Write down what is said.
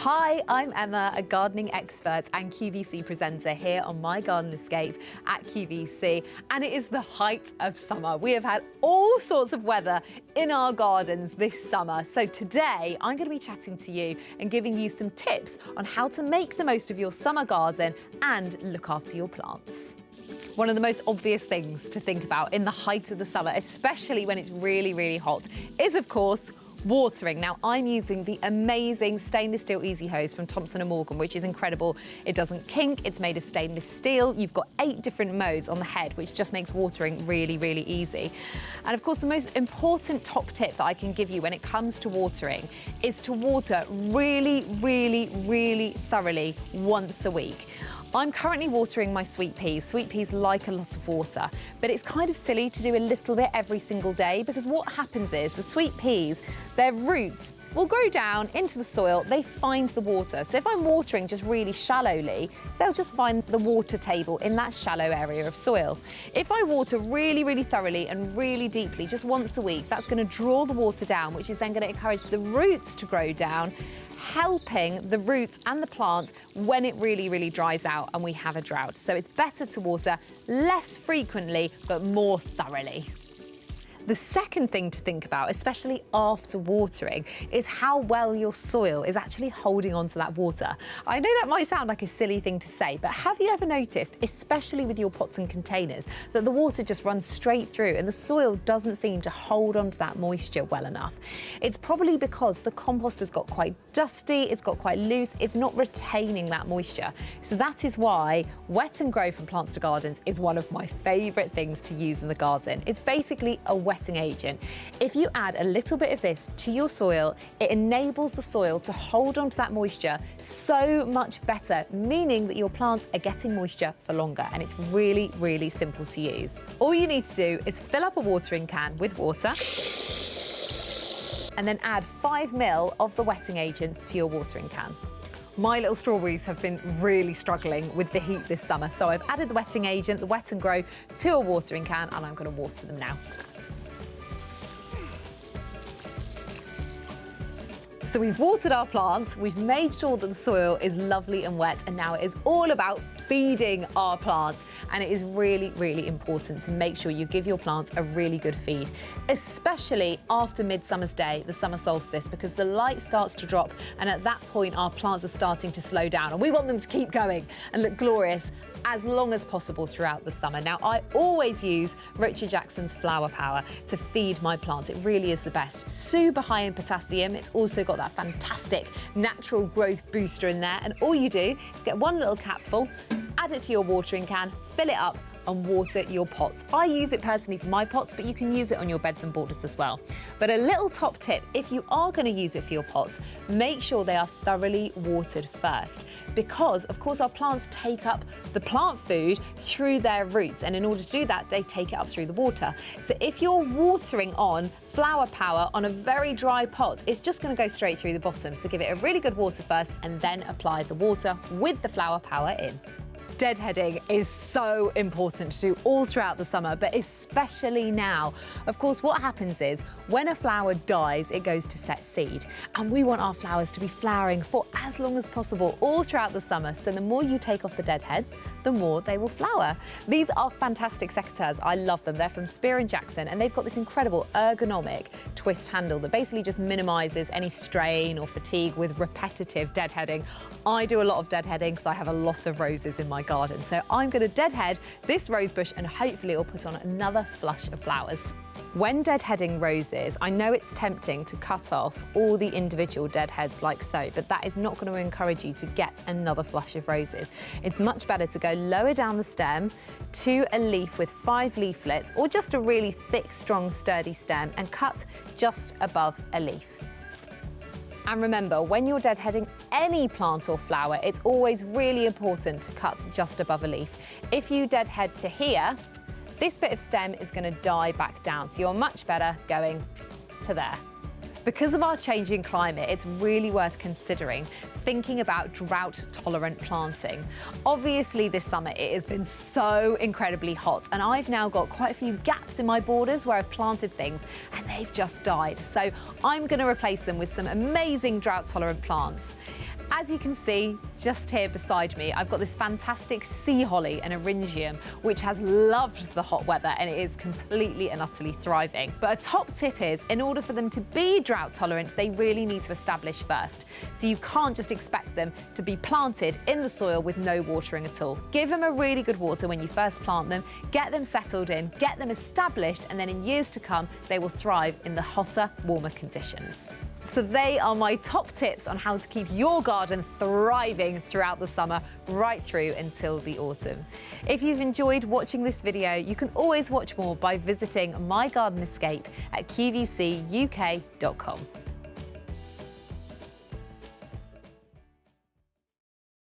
Hi, I'm Emma, a gardening expert and QVC presenter here on My Garden Escape at QVC, and it is the height of summer. We have had all sorts of weather in our gardens this summer, so today I'm going to be chatting to you and giving you some tips on how to make the most of your summer garden and look after your plants. One of the most obvious things to think about in the height of the summer, especially when it's really, really hot, is of course watering. Now, I'm using the amazing stainless steel easy hose from Thompson & Morgan, which is incredible. It doesn't kink, it's made of stainless steel. You've got 8 different modes on the head, which just makes watering really, really easy. And of course, the most important top tip that I can give you when it comes to watering is to water really, really, really thoroughly once a week. I'm currently watering my sweet peas. Sweet peas like a lot of water, but it's kind of silly to do a little bit every single day, because what happens is the sweet peas, their roots will grow down into the soil, they find the water. So if I'm watering just really shallowly, they'll just find the water table in that shallow area of soil. If I water really, really thoroughly and really deeply, just once a week, that's going to draw the water down, which is then going to encourage the roots to grow down, helping the roots and the plant when it really, really dries out and we have a drought. So it's better to water less frequently, but more thoroughly. The second thing to think about, especially after watering, is how well your soil is actually holding on to that water. I know that might sound like a silly thing to say, but have you ever noticed, especially with your pots and containers, that the water just runs straight through and the soil doesn't seem to hold on to that moisture well enough? It's probably because the compost has got quite dusty, it's got quite loose, it's not retaining that moisture. So that is why Wet and Grow from Plants to Gardens is one of my favourite things to use in the garden. It's basically a wetting agent. If you add a little bit of this to your soil, it enables the soil to hold on to that moisture so much better, meaning that your plants are getting moisture for longer, and it's really, really simple to use. All you need to do is fill up a watering can with water and then add 5 ml of the wetting agent to your watering can. My little strawberries have been really struggling with the heat this summer, so I've added the wetting agent, the Wet and Grow, to a watering can, and I'm going to water them now. So we've watered our plants, we've made sure that the soil is lovely and wet, and now it is all about feeding our plants. And it is really, really important to make sure you give your plants a really good feed, especially after Midsummer's Day, the summer solstice, because the light starts to drop, and at that point our plants are starting to slow down, and we want them to keep going and look glorious as long as possible throughout the summer. Now, I always use Richard Jackson's Flower Power to feed my plants. It really is the best. Super high in potassium. It's also got that fantastic natural growth booster in there. And all you do is get one little capful, add it to your watering can, fill it up, and water your pots. I use it personally for my pots, but you can use it on your beds and borders as well. But a little top tip, if you are going to use it for your pots, make sure they are thoroughly watered first, because of course our plants take up the plant food through their roots, and in order to do that, they take it up through the water. So if you're watering on Flower Power on a very dry pot, it's just going to go straight through the bottom. So give it a really good water first and then apply the water with the Flower Power in. Deadheading is so important to do all throughout the summer, but especially now. Of course, what happens is when a flower dies, it goes to set seed, and we want our flowers to be flowering for as long as possible all throughout the summer. So the more you take off the dead heads, the more they will flower. These are fantastic secateurs. I love them. They're from Spear & Jackson, and they've got this incredible ergonomic twist handle that basically just minimises any strain or fatigue with repetitive deadheading. I do a lot of deadheading because I have a lot of roses in my garden. So I'm going to deadhead this rose bush, and hopefully it'll put on another flush of flowers. When deadheading roses, I know it's tempting to cut off all the individual deadheads like so, but that is not going to encourage you to get another flush of roses. It's much better to go lower down the stem to a leaf with 5 leaflets, or just a really thick, strong, sturdy stem, and cut just above a leaf. And remember, when you're deadheading any plant or flower, it's always really important to cut just above a leaf. If you deadhead to here, this bit of stem is going to die back down, so you're much better going to there. Because of our changing climate, it's really worth considering thinking about drought-tolerant planting. Obviously, this summer it has been so incredibly hot, and I've now got quite a few gaps in my borders where I've planted things and they've just died. So I'm going to replace them with some amazing drought-tolerant plants. As you can see, just here beside me, I've got this fantastic sea holly and eryngium, which has loved the hot weather and it is completely and utterly thriving. But a top tip is, in order for them to be drought tolerant, they really need to establish first. So you can't just expect them to be planted in the soil with no watering at all. Give them a really good water when you first plant them, get them settled in, get them established, and then in years to come, they will thrive in the hotter, warmer conditions. So they are my top tips on how to keep your garden thriving throughout the summer, right through until the autumn. If you've enjoyed watching this video, you can always watch more by visiting My Garden Escape at qvcuk.com.